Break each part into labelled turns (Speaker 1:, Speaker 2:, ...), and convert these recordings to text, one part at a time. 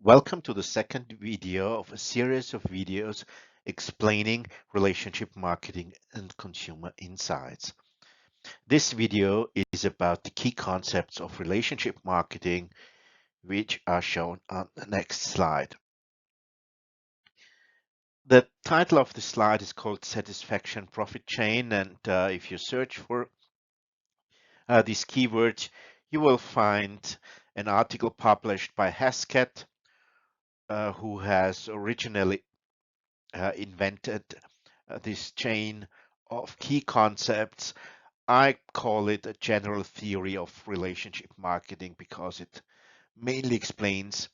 Speaker 1: Welcome to the second video of a series of videos explaining relationship marketing and consumer insights. This video is about the key concepts of relationship marketing, which are shown on the next slide. The title of the slide is called Satisfaction Profit Chain, and if you search for these keywords, you will find an article published by Hesketh, who has originally invented this chain of key concepts. I call it a general theory of relationship marketing because it mainly explains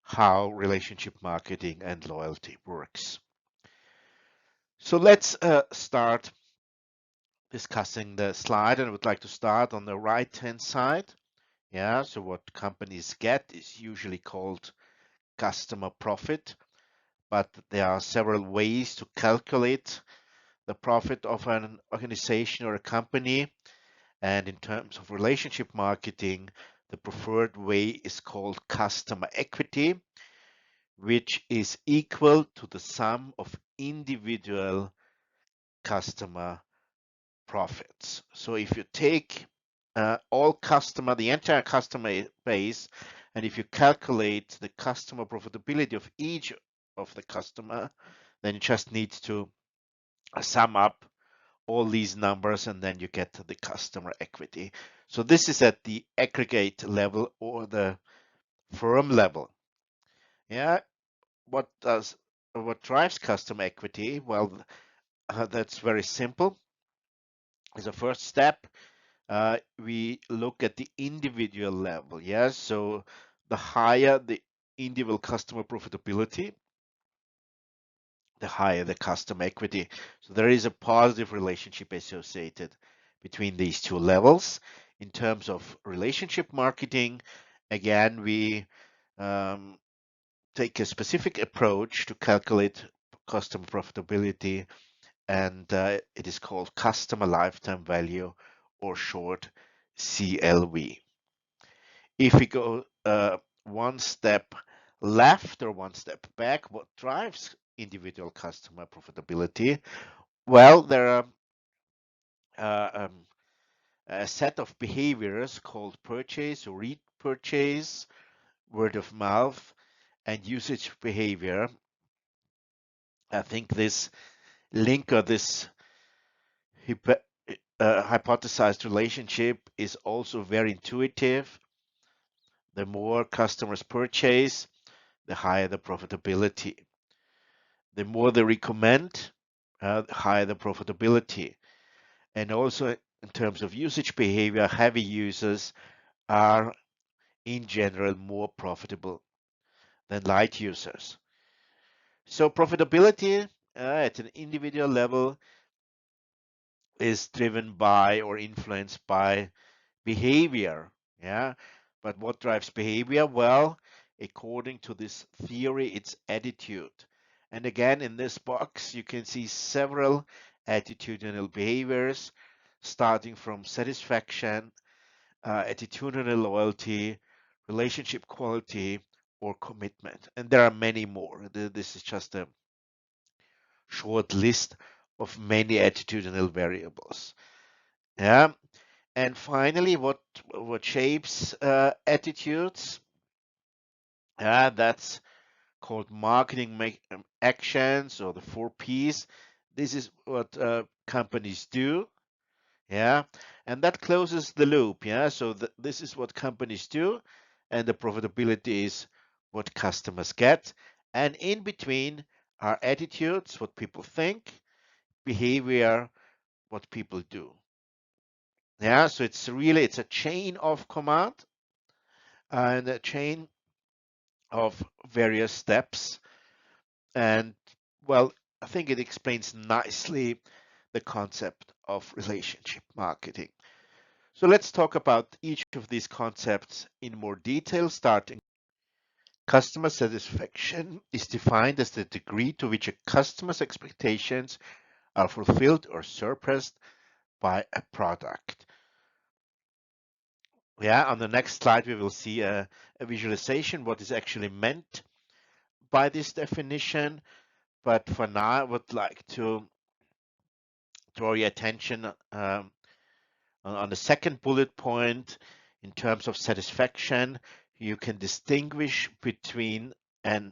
Speaker 1: how relationship marketing and loyalty works. So let's start discussing the slide, and I would like to start on the right hand side. Yeah, so what companies get is usually called customer profit, but there are several ways to calculate the profit of an organization or a company. And in terms of relationship marketing, the preferred way is called customer equity, which is equal to the sum of individual customer profits. So if you take the entire customer base, and if you calculate the customer profitability of each of the customer, then you just need to sum up all these numbers and then you get to the customer equity. So this is at the aggregate level or the firm level. Yeah, what drives customer equity? Well, that's very simple. As a first step, we look at the individual level. Yeah, so the higher the individual customer profitability, the higher the customer equity. So there is a positive relationship associated between these two levels. In terms of relationship marketing, again, we um, take a specific approach to calculate customer profitability, and it is called customer lifetime value, or short CLV. If we go one step left or one step back, what drives individual customer profitability? Well, there are a set of behaviors called purchase or repurchase, word of mouth, and usage behavior. I think this link or this hypothesized relationship is also very intuitive. The more customers purchase, the higher the profitability. The more they recommend, the higher the profitability. And also in terms of usage behavior, heavy users are in general more profitable than light users. So profitability at an individual level is driven by or influenced by behavior. Yeah. But what drives behavior? Well, according to this theory, it's attitude. And again, in this box, you can see several attitudinal behaviors, starting from satisfaction, attitudinal loyalty, relationship quality, or commitment. And there are many more. This is just a short list of many attitudinal variables. Yeah. And finally, what shapes attitudes? That's called marketing actions, or the 4Ps. This is what companies do. Yeah, and that closes the loop. Yeah, so this is what companies do, and the profitability is what customers get. And in between are attitudes, what people think, behavior, what people do. Yeah, so it's a chain of command and a chain of various steps. And well, I think it explains nicely the concept of relationship marketing. So let's talk about each of these concepts in more detail, starting. Customer satisfaction is defined as the degree to which a customer's expectations are fulfilled or surpassed by a product. Yeah, on the next slide, we will see a visualization, what is actually meant by this definition. But for now, I would like to draw your attention on the second bullet point. In terms of satisfaction, you can distinguish between an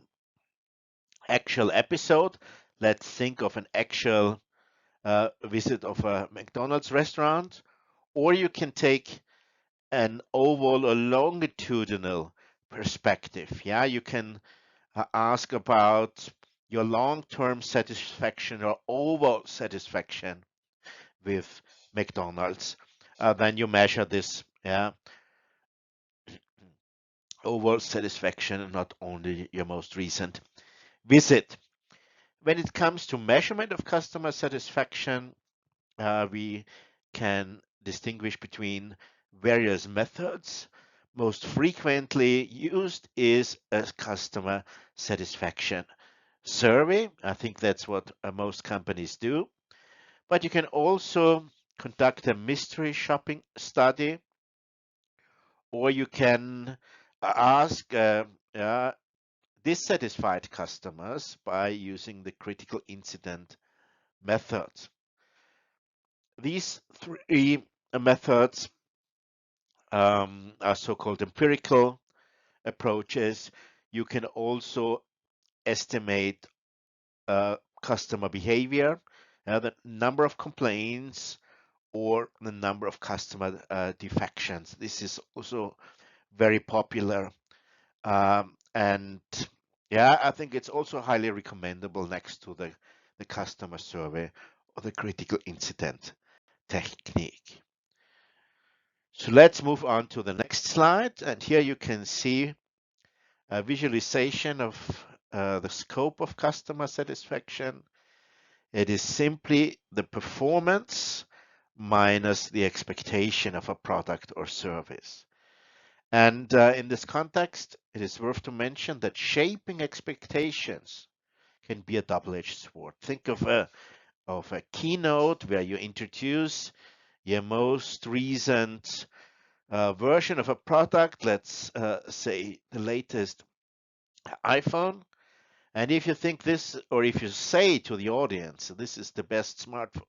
Speaker 1: actual episode. Let's think of an actual visit of a McDonald's restaurant, or you can take an overall or longitudinal perspective. Yeah, you can ask about your long-term satisfaction or overall satisfaction with McDonald's. Then you measure this, yeah, overall satisfaction, not only your most recent visit. When it comes to measurement of customer satisfaction, we can distinguish between various methods. Most frequently used is a customer satisfaction survey. I think that's what most companies do. But you can also conduct a mystery shopping study, or you can ask dissatisfied customers by using the critical incident method. These three methods are so-called empirical approaches. You can also estimate customer behavior, the number of complaints, or the number of customer defections. This is also very popular. And yeah, I think it's also highly recommendable next to the customer survey or the critical incident technique. So let's move on to the next slide. And here you can see a visualization of the scope of customer satisfaction. It is simply the performance minus the expectation of a product or service. And in this context, it is worth to mention that shaping expectations can be a double-edged sword. Think of a keynote where you introduce your most recent version of a product, let's say the latest iPhone. And if you think this, or if you say to the audience, this is the best smartphone,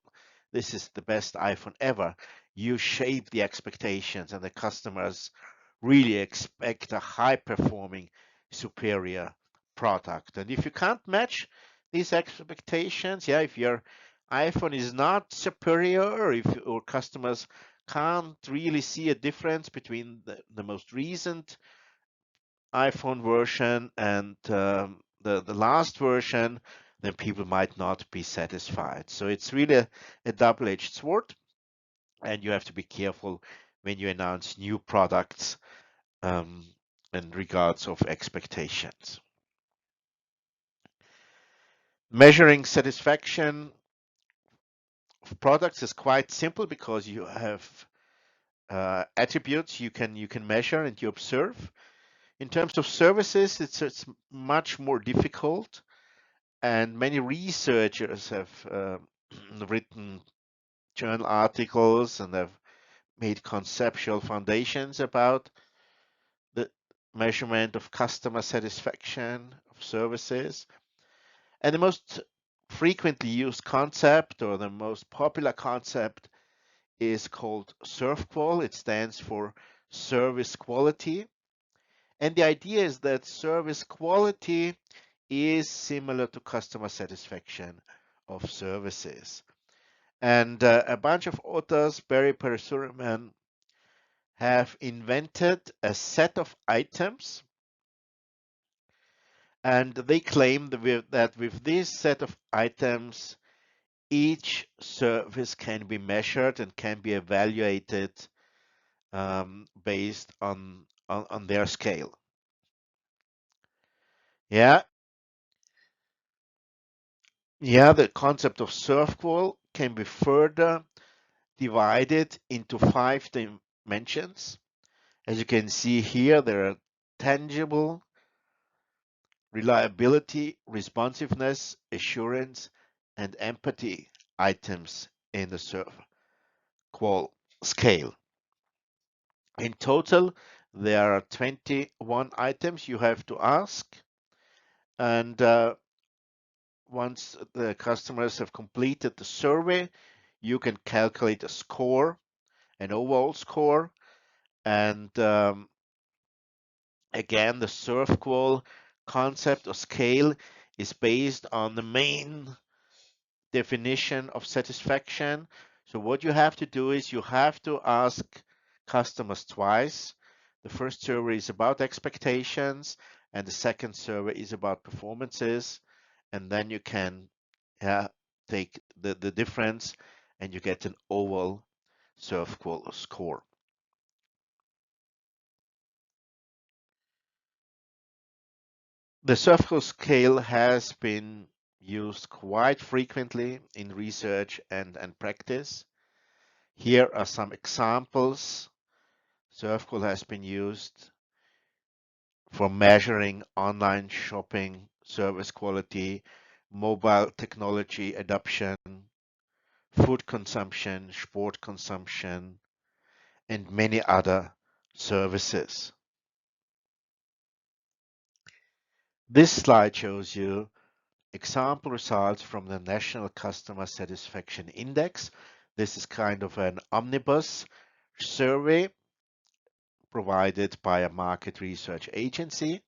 Speaker 1: this is the best iPhone ever, you shape the expectations, and the customers really expect a high performing, superior product. And if you can't match these expectations, yeah, if your iPhone is not superior, or if your customers can't really see a difference between the most recent iPhone version and the last version, then people might not be satisfied. So it's really a double-edged sword, and you have to be careful when you announce new products in regards of expectations. Measuring satisfaction of products is quite simple because you have attributes you can measure and you observe. In terms of services, it's much more difficult, and many researchers have written journal articles and have made conceptual foundations about the measurement of customer satisfaction of services. And the most frequently used concept, or the most popular concept, is called ServQual. It stands for service quality. And the idea is that service quality is similar to customer satisfaction of services. And a bunch of authors, Barry Parasureman, have invented a set of items, and they claim that with this set of items, each service can be measured and can be evaluated based on their scale. Yeah, yeah, the concept of ServQual can be further divided into 5 dimensions. As you can see here, there are tangible, reliability, responsiveness, assurance, and empathy items in the ServQual scale. In total, there are 21 items you have to ask. And once the customers have completed the survey, you can calculate a score, an overall score. And again, the SERVQUAL concept or scale is based on the main definition of satisfaction. So what you have to do is you have to ask customers twice. The first survey is about expectations, and the second survey is about performances. And then you can take the difference and you get an overall SERVQUAL score. The SERVQUAL scale has been used quite frequently in research and practice. Here are some examples. SERVQUAL has been used for measuring online shopping service quality, mobile technology adoption, food consumption, sport consumption, and many other services. This slide shows you example results from the National Customer Satisfaction Index. This is kind of an omnibus survey provided by a market research agency.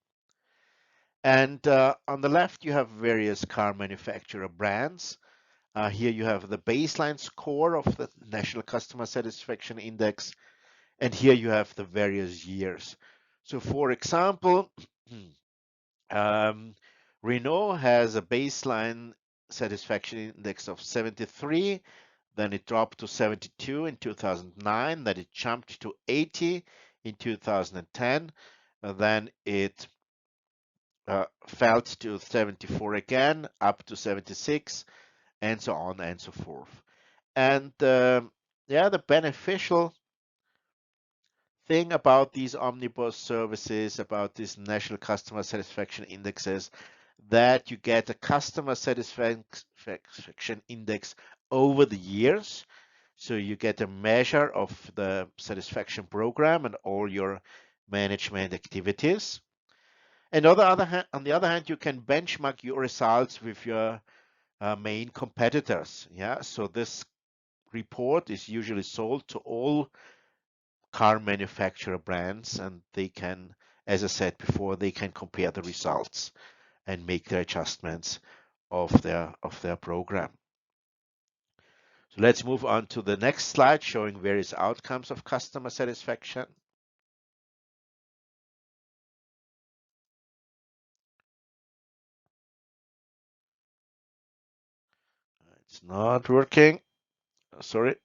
Speaker 1: And on the left, you have various car manufacturer brands. Here you have the baseline score of the National Customer Satisfaction Index. And here you have the various years. So for example, Renault has a baseline satisfaction index of 73, then it dropped to 72 in 2009, then it jumped to 80 in 2010, then it fell to 74 again, up to 76, and so on and so forth. And yeah, the beneficial thing about these omnibus services, about these national customer satisfaction indexes, that you get a customer satisfaction index over the years. So you get a measure of the satisfaction program and all your management activities. And on the other hand, you can benchmark your results with your main competitors. Yeah, so this report is usually sold to all car manufacturer brands, and they can, as I said before, they can compare the results and make their adjustments of their program. So let's move on to the next slide showing various outcomes of customer satisfaction. It's not working. Sorry.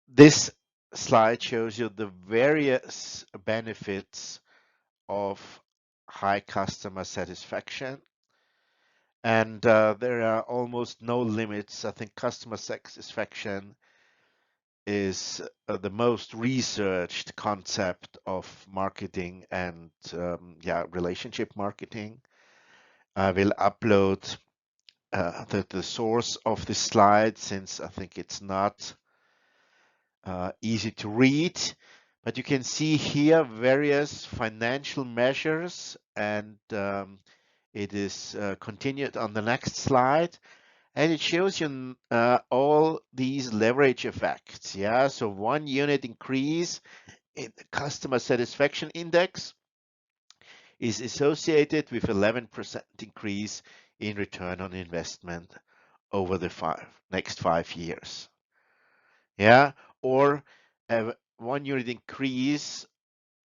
Speaker 1: This slide shows you the various benefits of high customer satisfaction. And there are almost no limits. I think customer satisfaction is the most researched concept of marketing and relationship marketing. I will upload the source of this slide since I think it's not easy to read. But you can see here various financial measures, and it is continued on the next slide. And it shows you all these leverage effects. Yeah, so 1 unit increase in the customer satisfaction index is associated with 11% increase in return on investment over the next 5 years. Yeah, or 1 unit increase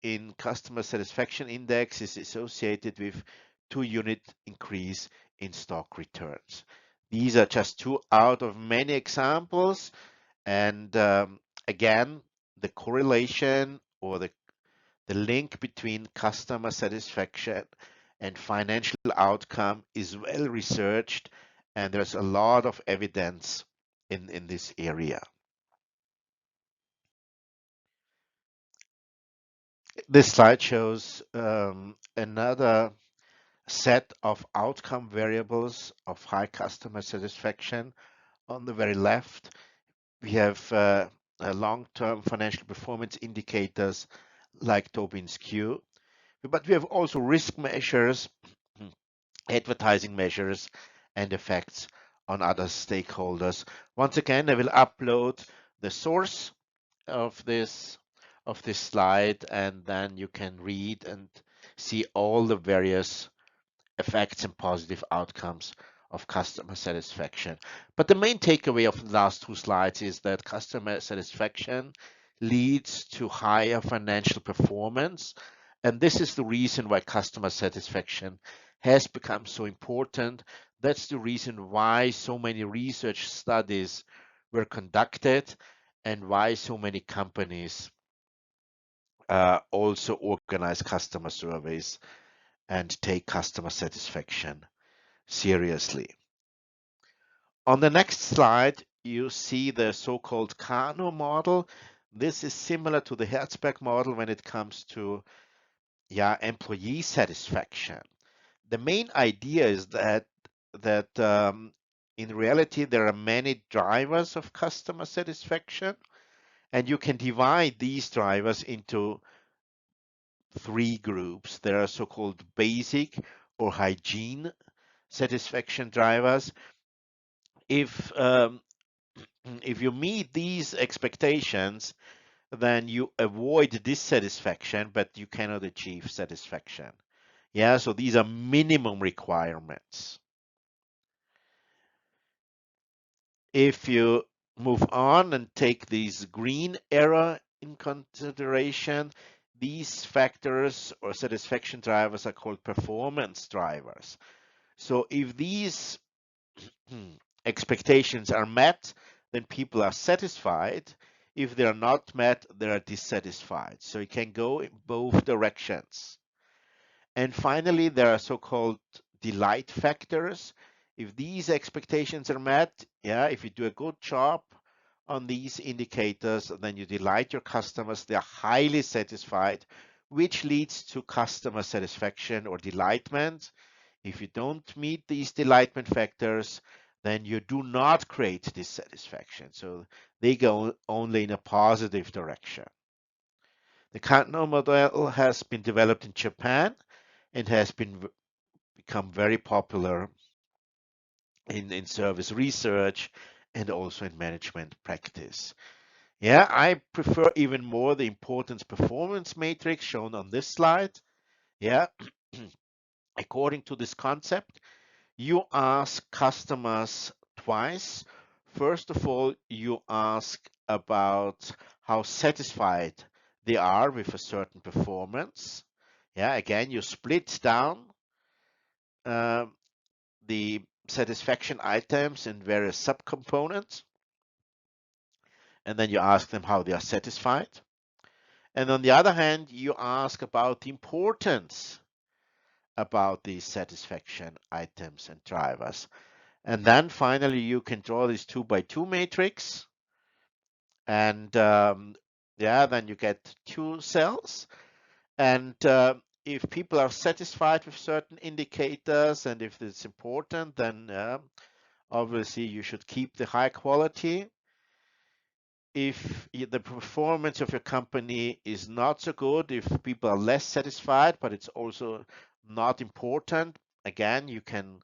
Speaker 1: in customer satisfaction index is associated with 2-unit increase in stock returns. These are just two out of many examples. And again, the correlation or the link between customer satisfaction and financial outcome is well researched, and there's a lot of evidence in this area. This slide shows another set of outcome variables of high customer satisfaction. On the very left, we have long-term financial performance indicators like Tobin's Q, but we have also risk measures, advertising measures, and effects on other stakeholders. Once again, I will upload the source of this slide, and then you can read and see all the various effects and positive outcomes of customer satisfaction. But the main takeaway of the last two slides is that customer satisfaction leads to higher financial performance. And this is the reason why customer satisfaction has become so important. That's the reason why so many research studies were conducted and why so many companies also organize customer surveys and take customer satisfaction seriously. On the next slide, you see the so-called Kano model. This is similar to the Herzberg model when it comes to employee satisfaction. The main idea is that in reality there are many drivers of customer satisfaction, and you can divide these drivers into three groups. There are so-called basic or hygiene satisfaction drivers. If you meet these expectations, then you avoid dissatisfaction, but you cannot achieve satisfaction. Yeah, so these are minimum requirements. If you move on and take these green arrow in consideration, these factors or satisfaction drivers are called performance drivers. So if these expectations are met, then people are satisfied. If they are not met, they are dissatisfied. So it can go in both directions. And finally, there are so-called delight factors. If these expectations are met, if you do a good job on these indicators, then you delight your customers, they are highly satisfied, which leads to customer satisfaction or delightment. If you don't meet these delightment factors, then you do not create dissatisfaction. So they go only in a positive direction. The Kano model has been developed in Japan and has become very popular in service research and also in management practice. Yeah, I prefer even more the importance performance matrix shown on this slide. Yeah, according to this concept, you ask customers twice. First of all, you ask about how satisfied they are with a certain performance. Yeah, again, you split down uh, the satisfaction items in various subcomponents, and then you ask them how they are satisfied. And on the other hand, you ask about the importance about these satisfaction items and drivers. And then finally, you can draw this 2x2 matrix. And then you get two cells. And if people are satisfied with certain indicators and if it's important, then obviously you should keep the high quality. If the performance of your company is not so good, if people are less satisfied, but it's also not important, again, you can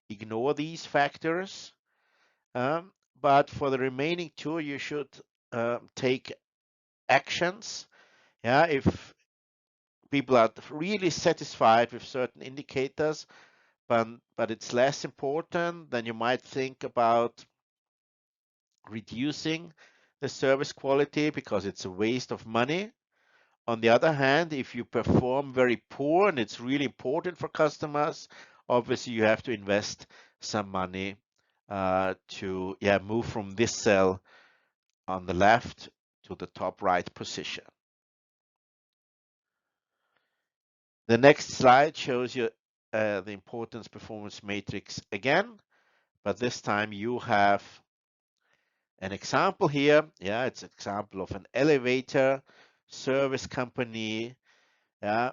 Speaker 1: ignore these factors. But for the remaining two, you should take actions. Yeah, if people are really satisfied with certain indicators, but it's less important, then you might think about reducing the service quality because it's a waste of money. On the other hand, if you perform very poor and it's really important for customers, obviously you have to invest some money to move from this cell on the left to the top right position. The next slide shows you the importance performance matrix again, but this time you have an example here. Yeah, it's an example of an elevator service company. Yeah,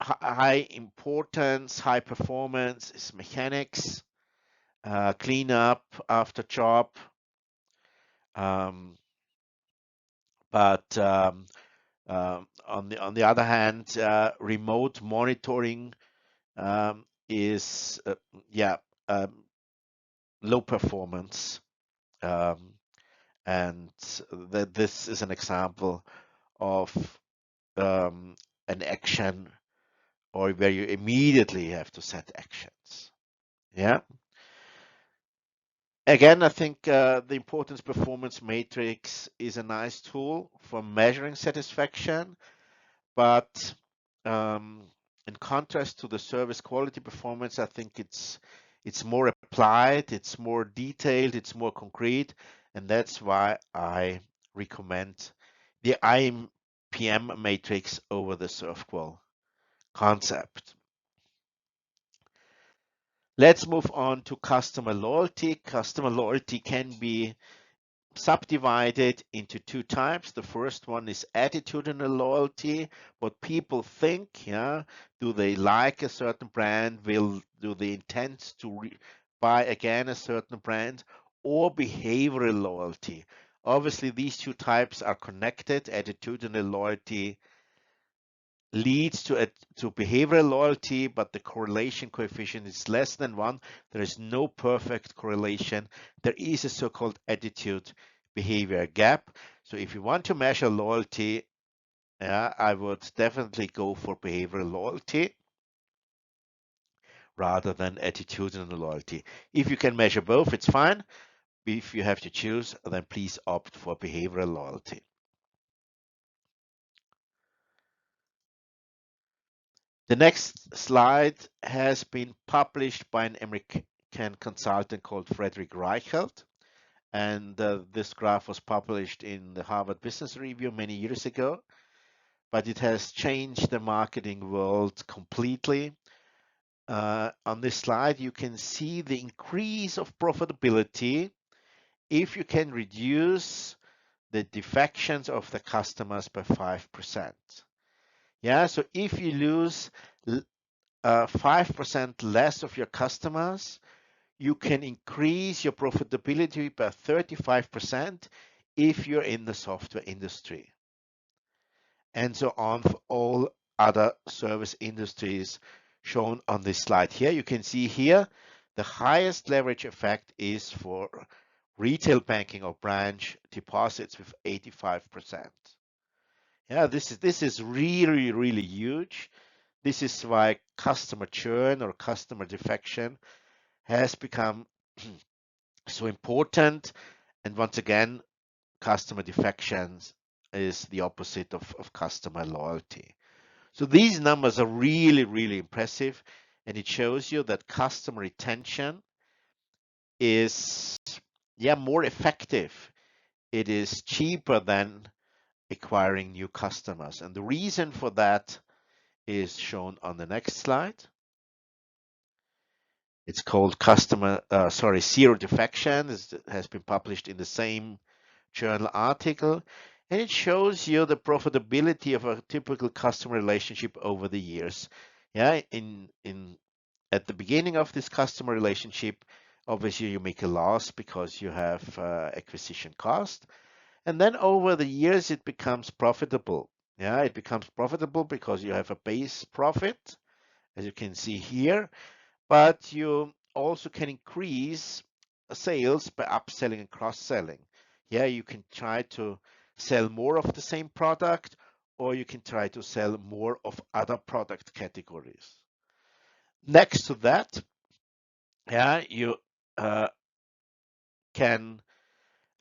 Speaker 1: high importance, high performance is mechanics, cleanup after job. Um, but on the other hand, remote monitoring is yeah um, low performance, um, and that this is an example of an action or where you immediately have to set actions. Yeah. Again, I think the importance performance matrix is a nice tool for measuring satisfaction, but um, in contrast to the service quality performance, I think it's more applied, it's more detailed, it's more concrete, and that's why I recommend the IMPM matrix over the ServQual concept. Let's move on to customer loyalty. Customer loyalty can be subdivided into two types. The first one is attitudinal loyalty, what people think, yeah, do they like a certain brand, do they intend to buy again a certain brand, or behavioral loyalty. Obviously, these two types are connected. Attitudinal loyalty leads to behavioral loyalty, but the correlation coefficient is less than 1. There is no perfect correlation. There is a so-called attitude behavior gap. So if you want to measure loyalty, I would definitely go for behavioral loyalty rather than attitudinal loyalty. If you can measure both, it's fine. If you have to choose, then please opt for behavioral loyalty. The next slide has been published by an American consultant called Frederick Reichelt. And this graph was published in the Harvard Business Review many years ago, but it has changed the marketing world completely. On this slide, you can see the increase of profitability if you can reduce the defections of the customers by 5%. Yeah, so if you lose 5% less of your customers, you can increase your profitability by 35% if you're in the software industry. And so on for all other service industries shown on this slide here. You can see here the highest leverage effect is for retail banking or branch deposits with 85%. Yeah, this is really, really huge. This is why customer churn or customer defection has become so important. And once again, customer defections is the opposite of customer loyalty. So these numbers are really, really impressive. And it shows you that customer retention is, more effective. It is cheaper than acquiring new customers. And the reason for that is shown on the next slide. It's called zero defection. It has been published in the same journal article, and it shows you the profitability of a typical customer relationship over the years. Yeah, in at the beginning of this customer relationship, obviously you make a loss because you have acquisition cost, and then over the years it becomes profitable. Yeah, it becomes profitable because you have a base profit, as you can see here, but you also can increase sales by upselling and cross-selling. Yeah, you can try to sell more of the same product, or you can try to sell more of other product categories. Next to that, yeah, you can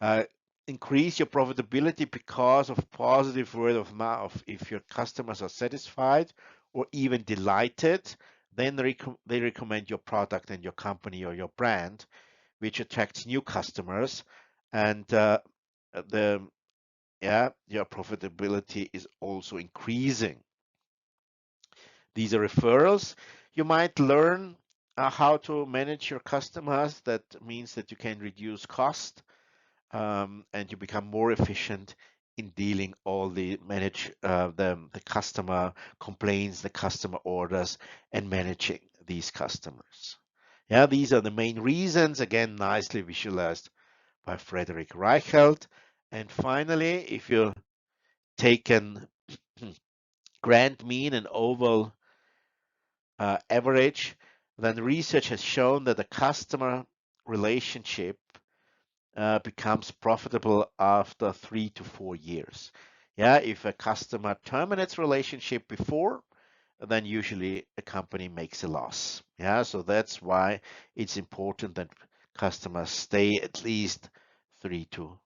Speaker 1: uh, increase your profitability because of positive word of mouth. If your customers are satisfied or even delighted, then they recommend your product and your company or your brand, which attracts new customers, and your profitability is also increasing. These are referrals. You might learn how to manage your customers. That means that you can reduce cost, and you become more efficient in dealing all the the customer complaints, the customer orders, and managing these customers. Yeah, these are the main reasons, again, nicely visualized by Frederick Reichelt. And finally, if you take an grand mean and overall average, then research has shown that the customer relationship becomes profitable after 3 to 4 years. Yeah, if a customer terminates relationship before, then usually a company makes a loss. Yeah, so that's why it's important that customers stay at least 3 to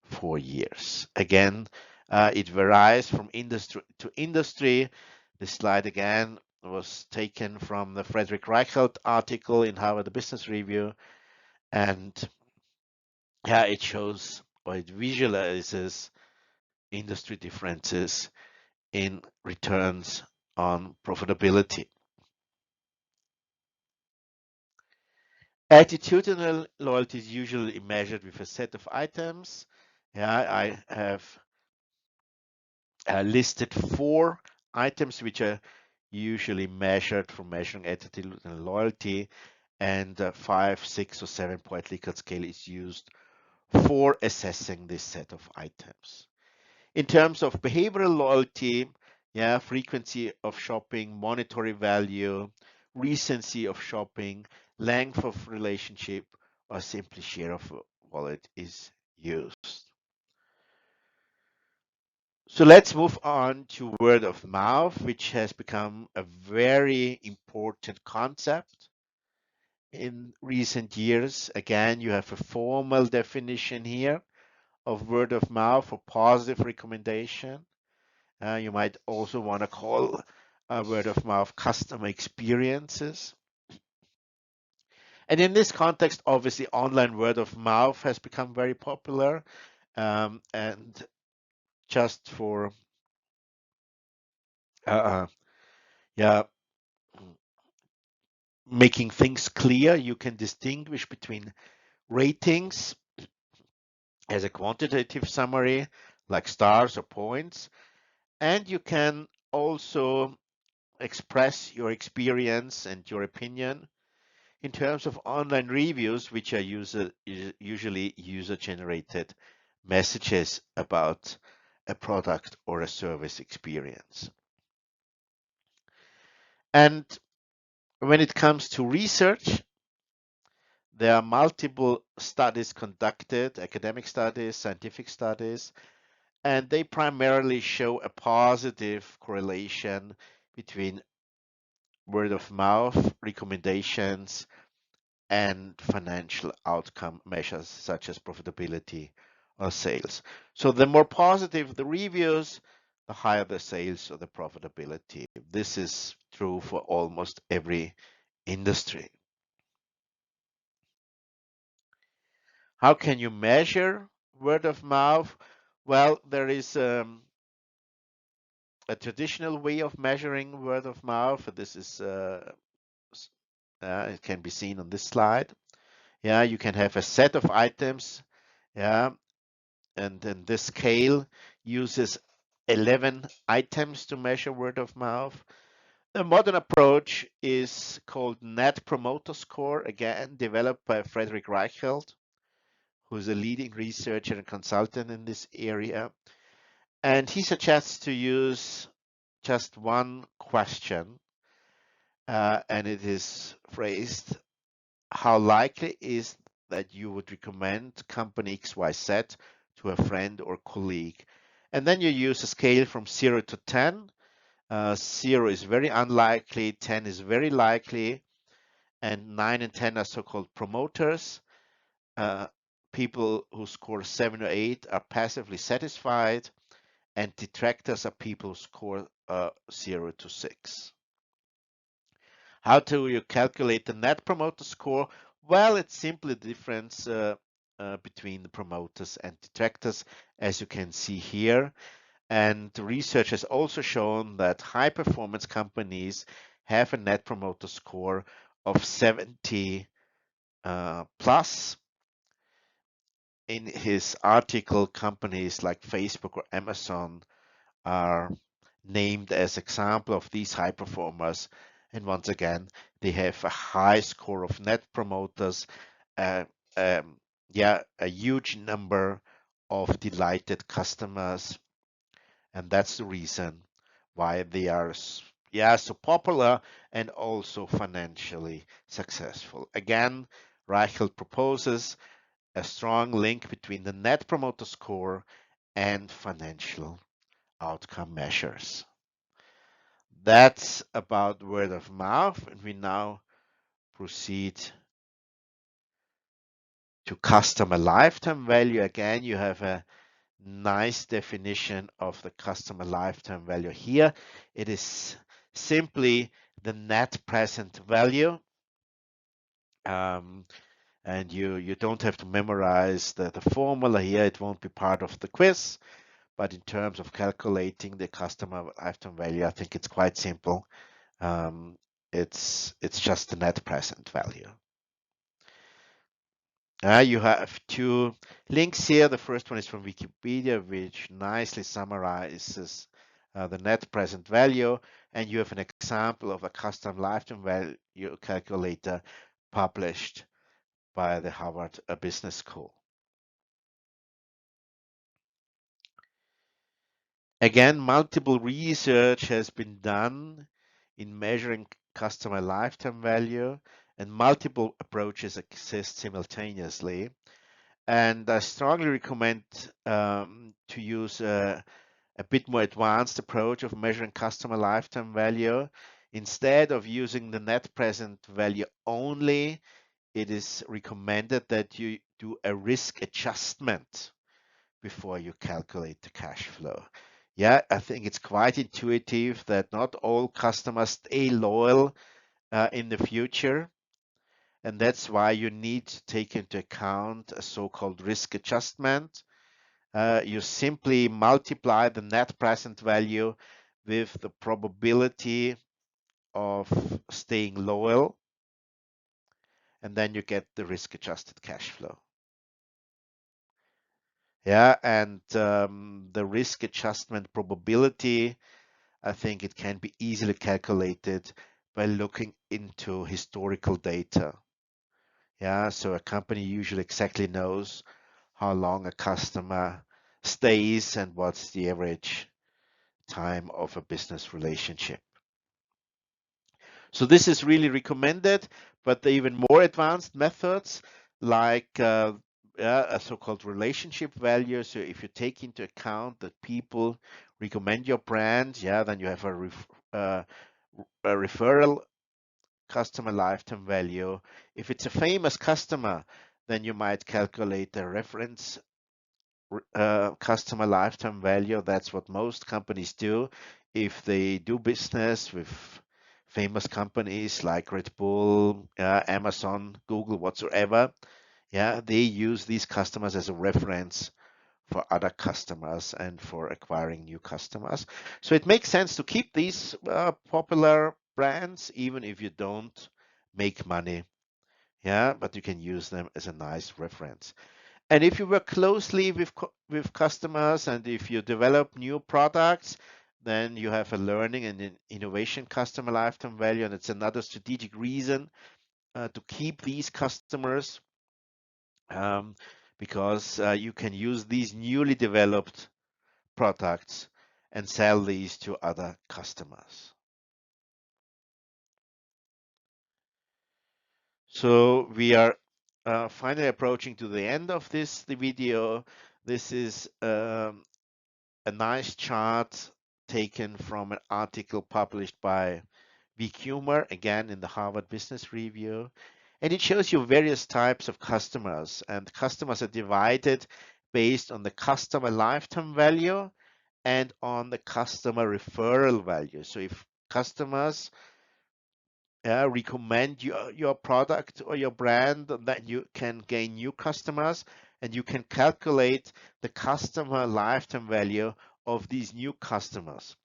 Speaker 1: 4 years. Again, it varies from industry to industry. This slide again was taken from the Frederick Reichelt article in Harvard Business Review, and yeah, it shows or it visualizes industry differences in returns on profitability. Attitudinal loyalty is usually measured with a set of items. Yeah, I have listed 4 items which are usually measured for measuring attitudinal loyalty, and 5, 6, or 7-point Likert scale is used for assessing this set of items. In terms of behavioral loyalty, yeah, frequency of shopping, monetary value, recency of shopping, length of relationship, or simply share of wallet is used. So let's move on to word of mouth, which has become a very important concept in recent years. Again, you have a formal definition here of word of mouth or positive recommendation. You might also want to call word of mouth customer experiences. And in this context, obviously, online word of mouth has become very popular. And just for, yeah, making things clear, you can distinguish between ratings as a quantitative summary, like stars or points, and you can also express your experience and your opinion in terms of online reviews, which are usually user-generated messages about a product or a service experience. And when it comes to research, there are multiple studies conducted, academic studies, scientific studies, and they primarily show a positive correlation between word of mouth recommendations and financial outcome measures such as profitability or sales. So the more positive the reviews, the higher the sales or the profitability. This is true for almost every industry. How can you measure word of mouth? Well, there is a traditional way of measuring word of mouth. This is it can be seen on this slide. Yeah, you can have a set of items. Yeah, and then this scale uses 11 items to measure word of mouth. The modern approach is called Net Promoter Score, again developed by Frederick Reichelt, who's a leading researcher and consultant in this area. And he suggests to use just one question, and it is phrased, how likely is that you would recommend company XYZ to a friend or colleague? And then you use a scale from 0 to 10. 0 is very unlikely, 10 is very likely, and 9 and 10 are so-called promoters. People who score 7 or 8 are passively satisfied, and detractors are people who score 0 to 6. How do you calculate the net promoter score? Well, it's simply the difference between the promoters and detractors, as you can see here. And research has also shown that high performance companies have a net promoter score of 70 plus. in his article, companies like Facebook or Amazon are named as example of these high performers. And once again, they have a high score of net promoters, uh, um, yeah, a huge number of delighted customers, and that's the reason why they are yeah, so popular and also financially successful. Again, Reichelt proposes a strong link between the net promoter score and financial outcome measures. That's about word of mouth, and we now proceed to customer lifetime value. Again, you have a nice definition of the customer lifetime value here. It is simply the net present value. Um, and you don't have to memorize the formula here. It won't be part of the quiz. But in terms of calculating the customer lifetime value, I think it's quite simple. Um, it's just the net present value. You have two links here. The first one is from Wikipedia, which nicely summarizes the net present value, and you have an example of a custom lifetime value calculator published by the Harvard Business School. Again, multiple research has been done in measuring customer lifetime value, and multiple approaches exist simultaneously. And I strongly recommend to use a bit more advanced approach of measuring customer lifetime value. Instead of using the net present value only, it is recommended that you do a risk adjustment before you calculate the cash flow. Yeah, I think it's quite intuitive that not all customers stay loyal in the future. And that's why you need to take into account a so-called risk adjustment. You simply multiply the net present value with the probability of staying loyal, and then you get the risk adjusted cash flow. Yeah, and the risk adjustment probability, I think it can be easily calculated by looking into historical data. Yeah, so a company usually exactly knows how long a customer stays and what's the average time of a business relationship. So this is really recommended, but the even more advanced methods like a so-called relationship value. So if you take into account that people recommend your brand, yeah, then you have a referral customer lifetime value. If it's a famous customer, then you might calculate a reference customer lifetime value. That's what most companies do. If they do business with famous companies like Red Bull, Amazon, Google, whatsoever, yeah, they use these customers as a reference for other customers and for acquiring new customers. So it makes sense to keep these popular brands, even if you don't make money. Yeah, but you can use them as a nice reference. And if you work closely with customers and if you develop new products, then you have a learning and an innovation customer lifetime value, and it's another strategic reason to keep these customers um, because you can use these newly developed products and sell these to other customers. So we are finally approaching to the end of the video. This is a nice chart taken from an article published by Vic Humer, again in the Harvard Business Review. And it shows you various types of customers, and customers are divided based on the customer lifetime value and on the customer referral value. So if customers recommend your product or your brand, then you can gain new customers, and you can calculate the customer lifetime value of these new customers.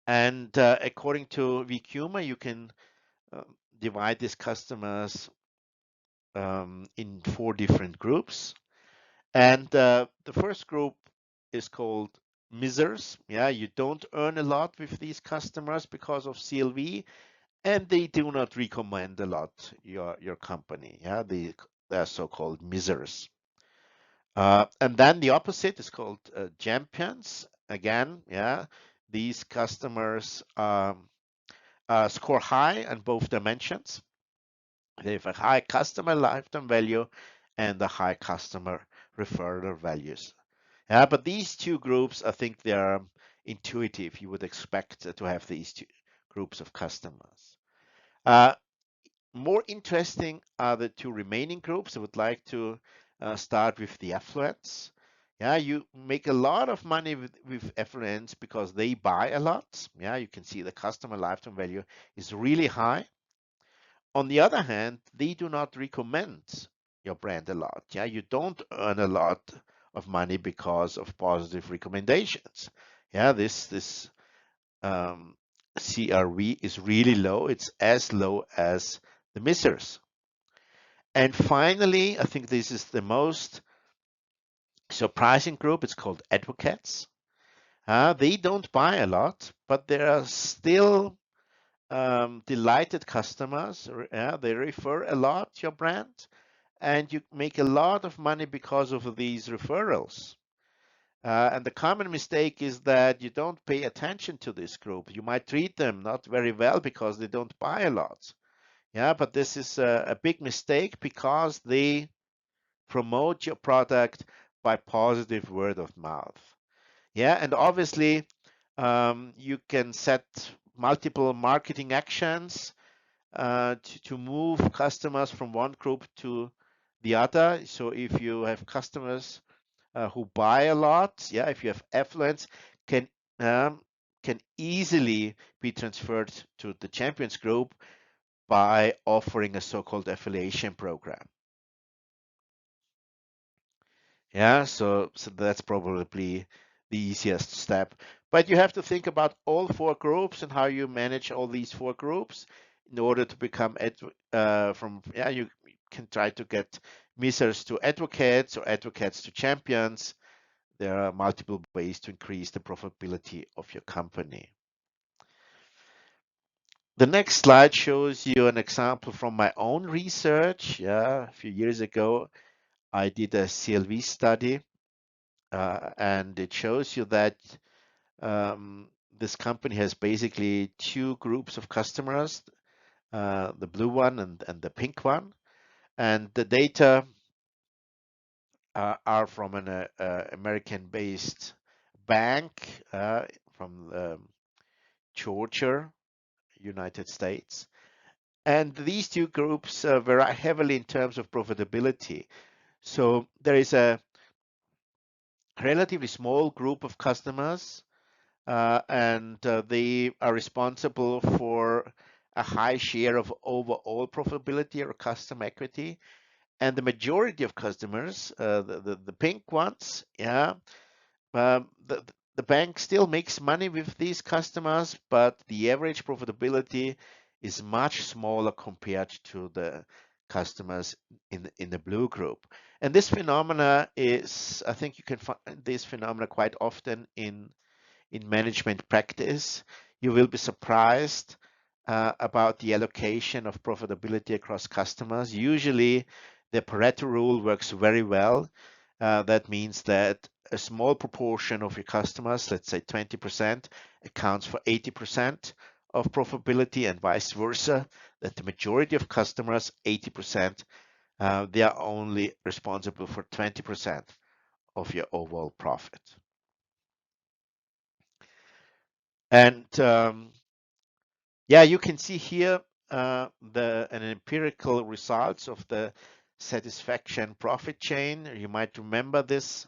Speaker 1: And according to Vic Humer, you can divide these customers in 4 different groups. And the first group is called misers. Yeah, you don't earn a lot with these customers because of CLV, and they do not recommend a lot your company. Yeah, they're so-called misers. And then the opposite is called champions. Again, yeah, these customers score high on both dimensions. They have a high customer lifetime value and a high customer referral values. Yeah, but these two groups, I think they are intuitive. You would expect to have these two groups of customers. Uh, More interesting are the two remaining groups. I would like to start with the affluents. Yeah, you make a lot of money with affluents because they buy a lot. Yeah, you can see the customer lifetime value is really high. On the other hand, they do not recommend your brand a lot. Yeah, you don't earn a lot of money because of positive recommendations. Yeah, this um, CRV is really low. It's as low as the misers. And finally, I think this is the most surprising group. It's called advocates. They don't buy a lot, but there are still delighted customers. They refer a lot to your brand, and you make a lot of money because of these referrals. And the common mistake is that you don't pay attention to this group. You might treat them not very well because they don't buy a lot. Yeah, but this is a big mistake because they promote your product by positive word of mouth. Yeah, and obviously you can set multiple marketing actions to move customers from one group to the other. So if you have customers who buy a lot, yeah, if you have affluence, can um, can easily be transferred to the champions group by offering a so-called affiliation program. Yeah, so that's probably the easiest step. But you have to think about all four groups and how you manage all these four groups in order to become you can try to get misers to advocates or advocates to champions. There are multiple ways to increase the profitability of your company. The next slide shows you an example from my own research. Yeah, a few years ago, I did a CLV study, and it shows you that this company has basically two groups of customers, the blue one and the pink one. And the data are from an American-based bank from Georgia, United States. And these two groups vary heavily in terms of profitability. So there is a relatively small group of customers, and they are responsible for a high share of overall profitability or customer equity. And the majority of customers, the pink ones, yeah, the bank still makes money with these customers, but the average profitability is much smaller compared to the customers in the blue group. And this phenomena is, I think you can find this phenomena quite often in management practice. You will be surprised about the allocation of profitability across customers. Usually, the Pareto rule works very well. That means that a small proportion of your customers, let's say 20%, accounts for 80% of profitability, and vice versa, that the majority of customers, 80%, they are only responsible for 20% of your overall profit. And yeah, you can see here an empirical results of the satisfaction profit chain. You might remember this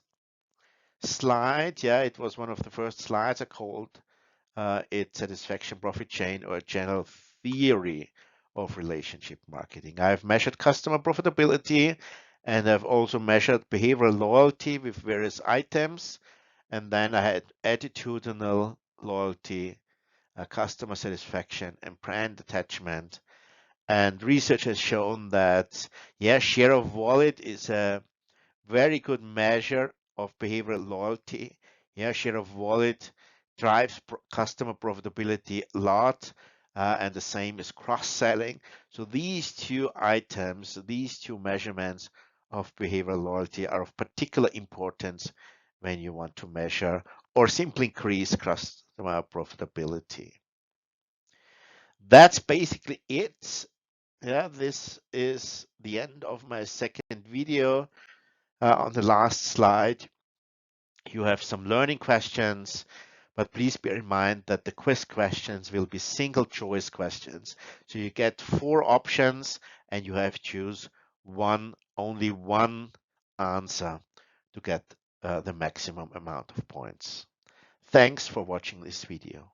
Speaker 1: slide. Yeah, it was one of the first slides I called it satisfaction profit chain, or a general theory of relationship marketing. I've measured customer profitability, and I've also measured behavioral loyalty with various items. And then I had attitudinal loyalty, customer satisfaction, and brand attachment. And research has shown that, yeah, share of wallet is a very good measure of behavioral loyalty. Yeah, share of wallet drives customer profitability a lot, and the same is cross-selling. So these two items, these two measurements of behavioral loyalty are of particular importance when you want to measure or simply increase customer profitability. That's basically it. Yeah, this is the end of my second video. On the last slide, you have some learning questions, but please bear in mind that the quiz questions will be single choice questions. So you get 4 options and you have to choose only one answer to get the maximum amount of points. Thanks for watching this video.